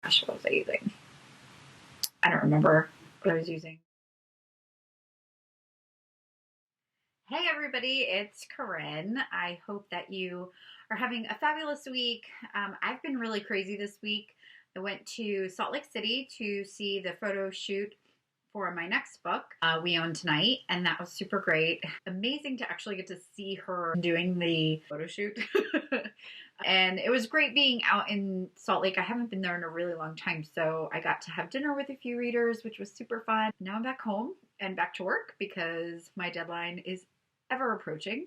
Gosh, what was I using? I don't remember what I was using. Hey everybody, it's Corinne. I hope that you are having a fabulous week. I've been really crazy this week. I went to Salt Lake City to see the photo shoot for my next book, We Own Tonight, and that was super great. Amazing to actually get to see her doing the photo shoot. And it was great being out in Salt Lake. I haven't been there in a really long time, so I got to have dinner with a few readers, which was super fun. Now I'm back home and back to work because my deadline is ever approaching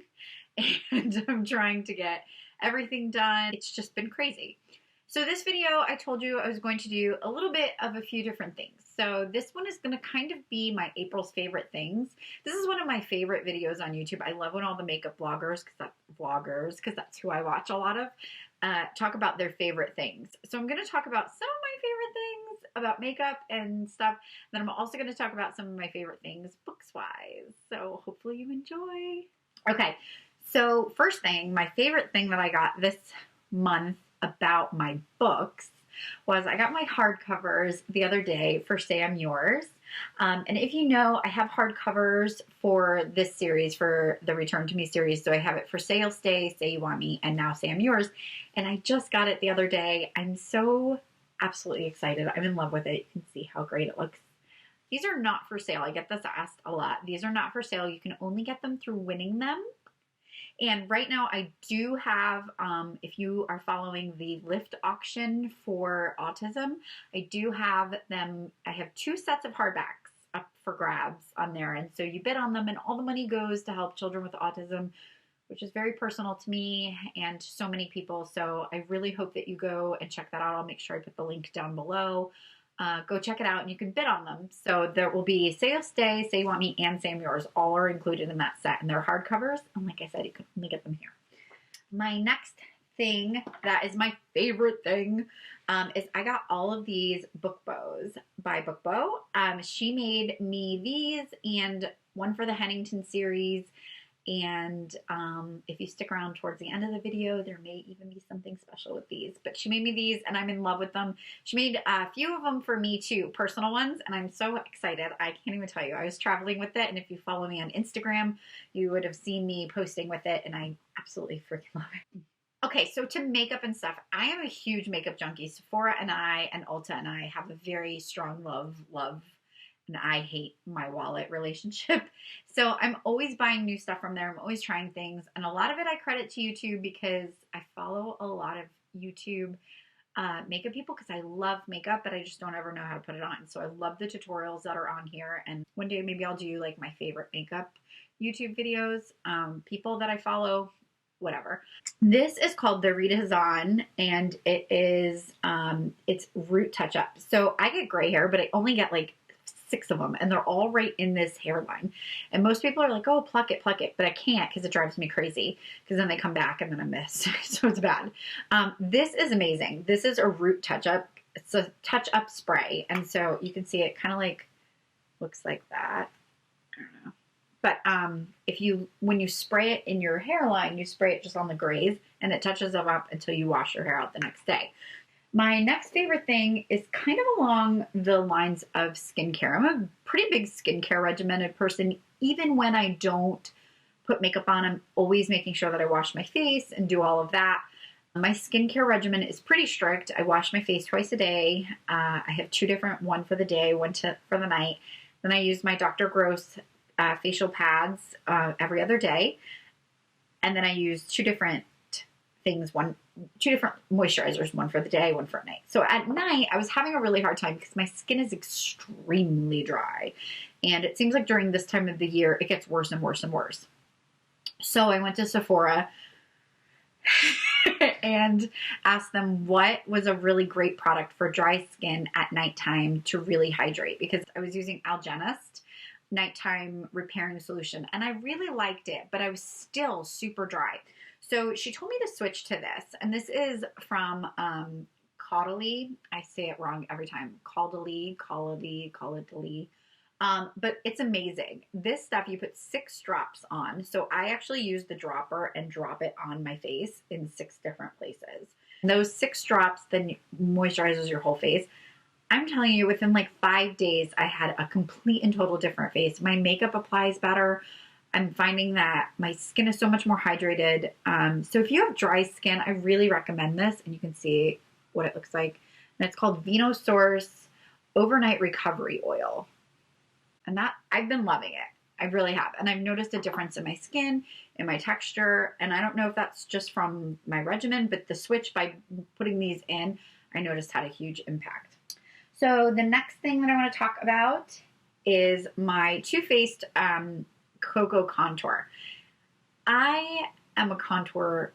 and I'm trying to get everything done. It's just been crazy. So this video, I told you I was going to do a little bit of a few different things. So this one is going to kind of be my April's favorite things. This is one of my favorite videos on YouTube. I love when all the makeup bloggers, because that's who I watch a lot of, talk about their favorite things. So I'm going to talk about some of my favorite things about makeup and stuff. Then I'm also going to talk about some of my favorite things books-wise. So hopefully you enjoy. Okay, so first thing, my favorite thing that I got this month about my books was I got my hardcovers the other day for Say I'm Yours. And if you know, I have hardcovers for this series, for the Return to Me series. So I have it for Say You'll Stay, Say You Want Me, and now Say I'm Yours. And I just got it the other day. I'm so absolutely excited. I'm in love with it. You can see how great it looks. These are not for sale. I get this asked a lot. These are not for sale. You can only get them through winning them. And right now I do have, if you are following the Lyft auction for Autism, I do have them. I have 2 sets of hardbacks up for grabs on there. And so you bid on them and all the money goes to help children with autism, which is very personal to me and so many people. So I really hope that you go and check that out. I'll make sure I put the link down below. Go check it out and you can bid on them. So there will be Say You'll Stay, Say You Want Me, and Say I'm Yours. All are included in that set. And they're hardcovers. And like I said, you can only get them here. My next thing that is my favorite thing is I got all of these book bows by Book Bow. She made me these and one for the Hennington series. And if you stick around towards the end of the video, there may even be something special with these. But she made me these and I'm in love with them. She made a few of them for me too, personal ones, and I'm so excited. I can't even tell you. I was traveling with it, and if you follow me on Instagram, you would have seen me posting with it, and I absolutely freaking love it. Okay, so to makeup and stuff, I am a huge makeup junkie. Sephora and I and Ulta and I have a very strong love, and I hate my wallet relationship. So I'm always buying new stuff from there. I'm always trying things. And a lot of it I credit to YouTube because I follow a lot of YouTube makeup people because I love makeup, but I just don't ever know how to put it on. So I love the tutorials that are on here. And one day maybe I'll do like my favorite makeup YouTube videos, people that I follow, whatever. This is called the Rita Hazan, and it is, it's root touch up. So I get gray hair, but I only get like 6 of them, and they're all right in this hairline. And most people are like, oh, pluck it, but I can't because it drives me crazy because then they come back and then I miss. So it's bad. This is amazing. This is a root touch up. It's a touch up spray. And so you can see it kind of like looks like that. I don't know. But when you spray it in your hairline, you spray it just on the grays and it touches them up until you wash your hair out the next day. My next favorite thing is kind of along the lines of skincare. I'm a pretty big skincare regimented person. Even when I don't put makeup on, I'm always making sure that I wash my face and do all of that. My skincare regimen is pretty strict. I wash my face twice a day. I have 2 different, one for the day, one for the night. Then I use my Dr. Gross facial pads every other day. And then I use 2 different things, 2 different moisturizers, one for the day, one for at night. So at night, I was having a really hard time because my skin is extremely dry. And it seems like during this time of the year, it gets worse and worse and worse. So I went to Sephora and asked them what was a really great product for dry skin at nighttime to really hydrate, because I was using Algenist nighttime repairing solution and I really liked it, but I was still super dry. So she told me to switch to this, and this is from Caudalie. I say it wrong every time. Caudalie. But it's amazing. This stuff, you put 6 drops on. So I actually use the dropper and drop it on my face in 6 different places. And those 6 drops then moisturizes your whole face. I'm telling you, within like 5 days, I had a complete and total different face. My makeup applies better. I'm finding that my skin is so much more hydrated. So if you have dry skin, I really recommend this, and you can see what it looks like. And it's called Vinosource Overnight Recovery Oil. And that, I've been loving it. I really have. And I've noticed a difference in my skin, in my texture. And I don't know if that's just from my regimen, but the switch by putting these in, I noticed had a huge impact. So the next thing that I want to talk about is my Too Faced Cocoa Contour. I am a contour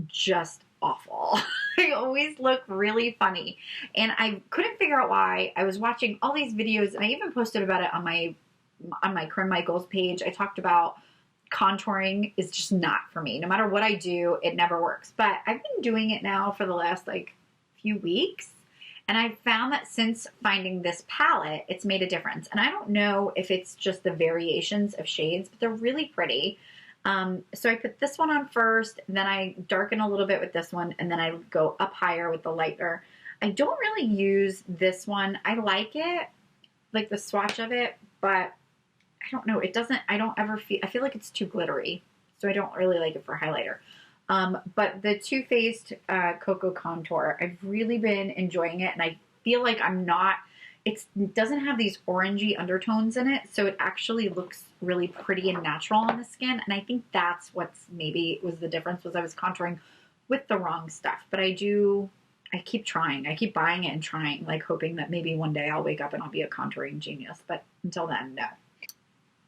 just awful. I always look really funny, and I couldn't figure out why. I was watching all these videos, and I even posted about it on my CorinneMichaels page. I talked about contouring is just not for me. No matter what I do, it never works. But I've been doing it now for the last like few weeks, and I found that since finding this palette, it's made a difference. And I don't know if it's just the variations of shades, but they're really pretty. So I put this one on first, and then I darken a little bit with this one, and then I go up higher with the lighter. I don't really use this one. I like it, like the swatch of it, but I don't know. It doesn't, I don't ever feel, I feel like it's too glittery, so I don't really like it for highlighter. But the Too Faced Cocoa Contour, I've really been enjoying it, and I feel like I'm not, it doesn't have these orangey undertones in it, so it actually looks really pretty and natural on the skin. And I think that's what's maybe was the difference, was I was contouring with the wrong stuff. But I keep trying. I keep buying it and trying, like hoping that maybe one day I'll wake up and I'll be a contouring genius. But until then, no.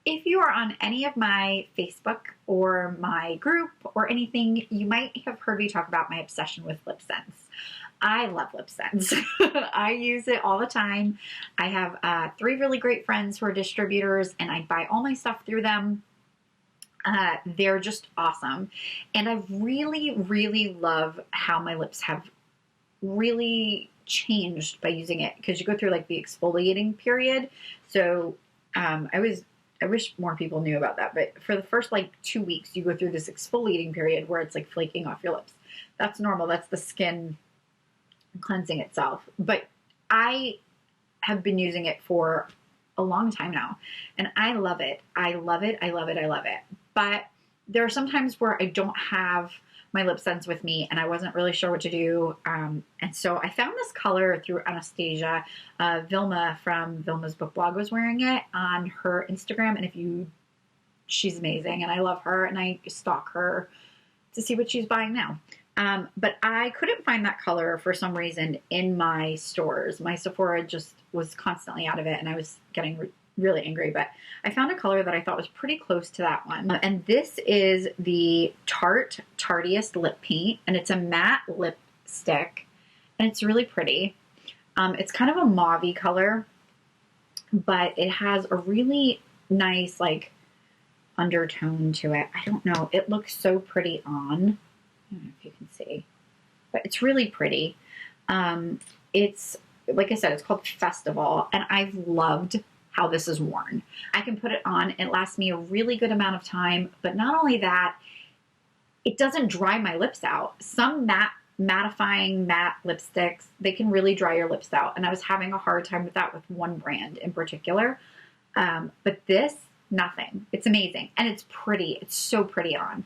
If you are on any of my Facebook or my group or anything, you might have heard me talk about my obsession with lip sense. I love lip sense. I use it all the time. I have 3 really great friends who are distributors, and I buy all my stuff through them. They're just awesome. And I really, really love how my lips have really changed by using it, because you go through like the exfoliating period. So I wish more people knew about that, but for the first like 2 weeks, you go through this exfoliating period where it's like flaking off your lips. That's normal. That's the skin cleansing itself. But I have been using it for a long time now, and I love it. I love it. I love it. I love it. But there are some times where I don't have my lip sense with me, and I wasn't really sure what to do. And so I found this color through Anastasia. Vilma from Vilma's Book Blog was wearing it on her Instagram, and she's amazing, and I love her, and I stalk her to see what she's buying now. But I couldn't find that color for some reason in my stores. My Sephora just was constantly out of it, and I was getting really angry. But I found a color that I thought was pretty close to that one. And this is the Tarte Tarteist Lip Paint, and it's a matte lipstick, and it's really pretty. It's kind of a mauve-y color, but it has a really nice, like, undertone to it. I don't know. It looks so pretty on. I don't know if you can see, but it's really pretty. It's, like I said, it's called Festival, and I've loved how this is worn. I can put it on. It lasts me a really good amount of time, but not only that, it doesn't dry my lips out. Some mattifying matte lipsticks, they can really dry your lips out, and I was having a hard time with that with one brand in particular. But this, nothing. It's amazing, and it's pretty. It's so pretty on.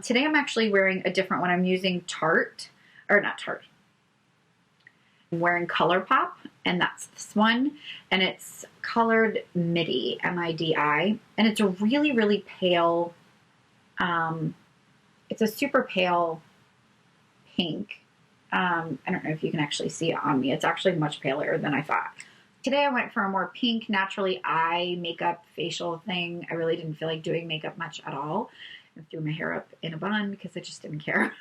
Today I'm actually wearing a different one. I'm using Tarte, or not Tarte. I'm wearing Colourpop, and that's this one, and it's colored MIDI, M-I-D-I, and it's a really, really pale, it's a super pale pink. I don't know if you can actually see it on me. It's actually much paler than I thought. Today I went for a more pink, naturally eye makeup facial thing. I really didn't feel like doing makeup much at all. I threw my hair up in a bun because I just didn't care.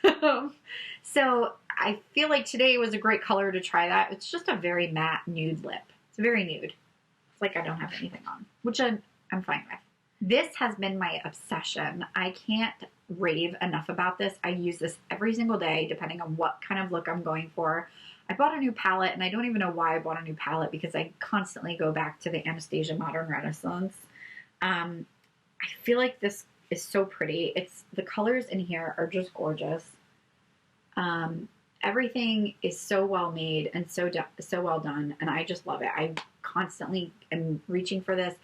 So I feel like today was a great color to try that. It's just a very matte nude lip. It's very nude. It's like I don't have anything on, which I'm fine with. This has been my obsession. I can't rave enough about this. I use this every single day, depending on what kind of look I'm going for. I bought a new palette, and I don't even know why I bought a new palette, because I constantly go back to the Anastasia Modern Renaissance. I feel like this is so pretty. The colors in here are just gorgeous. Everything is so well made and so well done, and I just love it. I constantly am reaching for this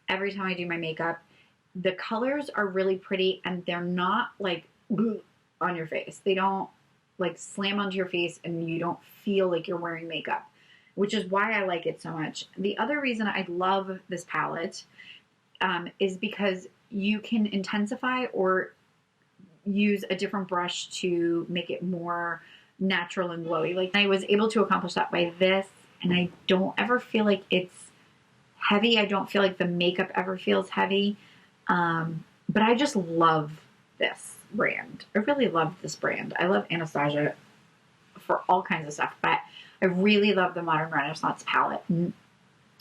every time I do my makeup. The colors are really pretty, and they're not like on your face. They don't like slam onto your face, and you don't feel like you're wearing makeup, which is why I like it so much. The other reason I love this palette is because you can intensify or use a different brush to make it more natural and glowy. Like, I was able to accomplish that by this, and I don't ever feel like it's heavy. I don't feel like the makeup ever feels heavy. But I just love this brand. I really love this brand. I love Anastasia for all kinds of stuff, but I really love the Modern Renaissance palette. And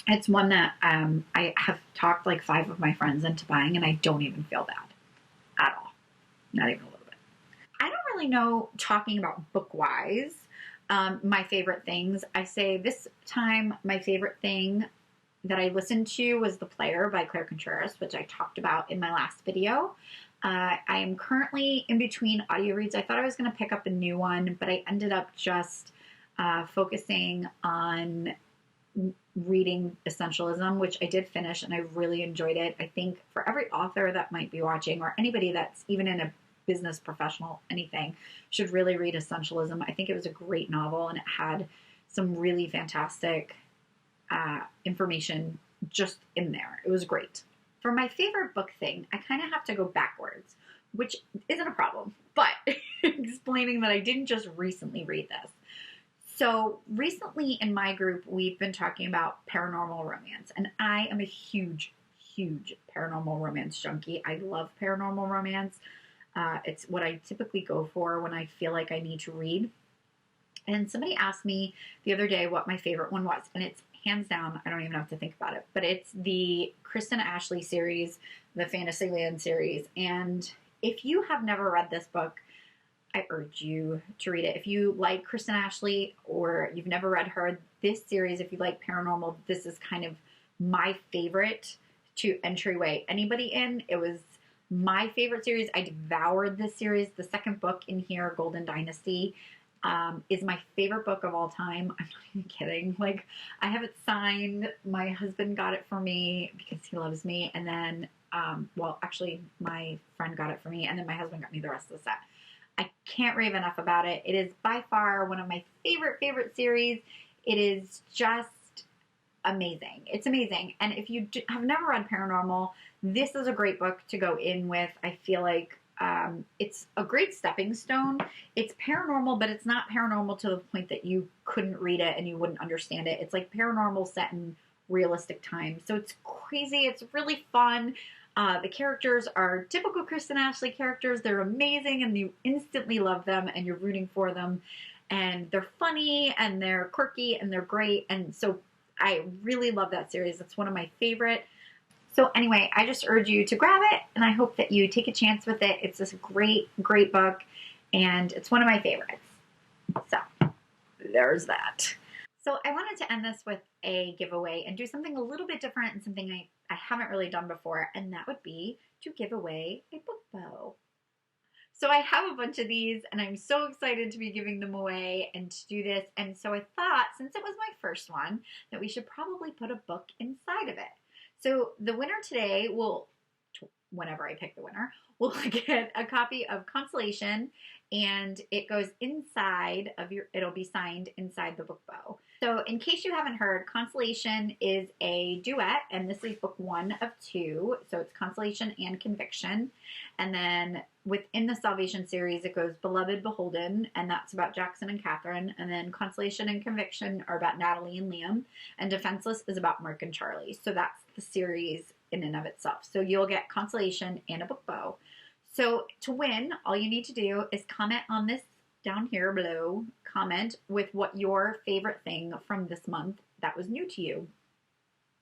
it's one that I have talked like 5 of my friends into buying, and I don't even feel bad at all. Not even a little bit. I don't really know, talking about book-wise, my favorite things. I say this time my favorite thing that I listened to was The Player by Claire Contreras, which I talked about in my last video. I am currently in between audio reads. I thought I was going to pick up a new one, but I ended up just focusing on reading Essentialism, which I did finish, and I really enjoyed it. I think for every author that might be watching, or anybody that's even in a business, professional, anything, should really read Essentialism. I think it was a great novel, and it had some really fantastic information just in there. It was great. For my favorite book thing, I kind of have to go backwards, which isn't a problem, but explaining that I didn't just recently read this. So recently in my group, we've been talking about paranormal romance, and I am a huge, huge paranormal romance junkie. I love paranormal romance. It's what I typically go for when I feel like I need to read. And somebody asked me the other day what my favorite one was, and it's hands down, I don't even have to think about it, but it's the Kristen Ashley series, the Fantasyland series. And if you have never read this book, I urge you to read it. If you like Kristen Ashley or you've never read her, this series, if you like paranormal, this is kind of my favorite to entryway anybody in. It was my favorite series. I devoured this series. The second book in here, Golden Dynasty, is my favorite book of all time. I'm not even kidding. Like, I have it signed. My husband got it for me because he loves me. And then, well, actually, my friend got it for me. And then my husband got me the rest of the set. I can't rave enough about it. It is by far one of my favorite series. It is just amazing. It's amazing. And if you have never read paranormal, this is a great book to go in with. I feel like it's a great stepping stone. It's paranormal, but it's not paranormal to the point that you couldn't read it and you wouldn't understand it. It's like paranormal set in realistic times. So it's crazy. It's really fun. The characters are typical Kristen Ashley characters. They're amazing, and you instantly love them, and you're rooting for them. And they're funny, and they're quirky, and they're great. And so I really love that series. It's one of my favorite. So anyway, I just urge you to grab it, and I hope that you take a chance with it. It's this great, great book, and it's one of my favorites. So there's that. So I wanted to end this with a giveaway and do something a little bit different and something I haven't really done before, and that would be to give away a book bow. So I have a bunch of these, and I'm so excited to be giving them away and to do this. And so I thought, since it was my first one, that we should probably put a book inside of it. So the winner today will, whenever I pick the winner, will get a copy of Consolation, and it goes inside of it'll be signed inside the book bow. So in case you haven't heard, Consolation is a duet, and this is book 1 of 2. So it's Consolation and Conviction. And then within the Salvation series, it goes Beloved, Beholden, and that's about Jackson and Catherine. And then Consolation and Conviction are about Natalie and Liam. And Defenseless is about Mark and Charlie. So that's the series in and of itself. So you'll get Consolation and a book bow. So to win, all you need to do is comment on this down here below. Comment with what your favorite thing from this month that was new to you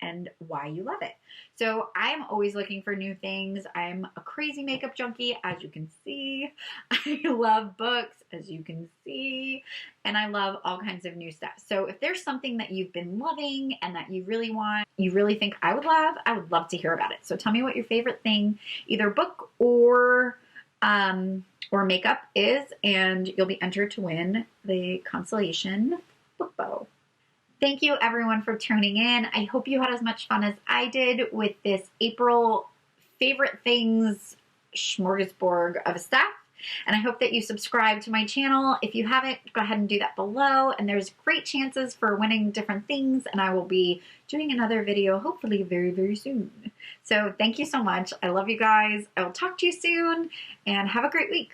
and why you love it. So I'm always looking for new things. I'm a crazy makeup junkie, as you can see. I love books, as you can see, and I love all kinds of new stuff. So if there's something that you've been loving and that you really want, you really think I would love to hear about it. So tell me what your favorite thing, either book or or makeup is, and you'll be entered to win the consolation book bow. Thank you everyone for tuning in. I hope you had as much fun as I did with this April favorite things smorgasbord of stuff. And I hope that you subscribe to my channel. If you haven't, go ahead and do that below. And there's great chances for winning different things. And I will be doing another video hopefully very, very soon. So thank you so much. I love you guys. I will talk to you soon and have a great week.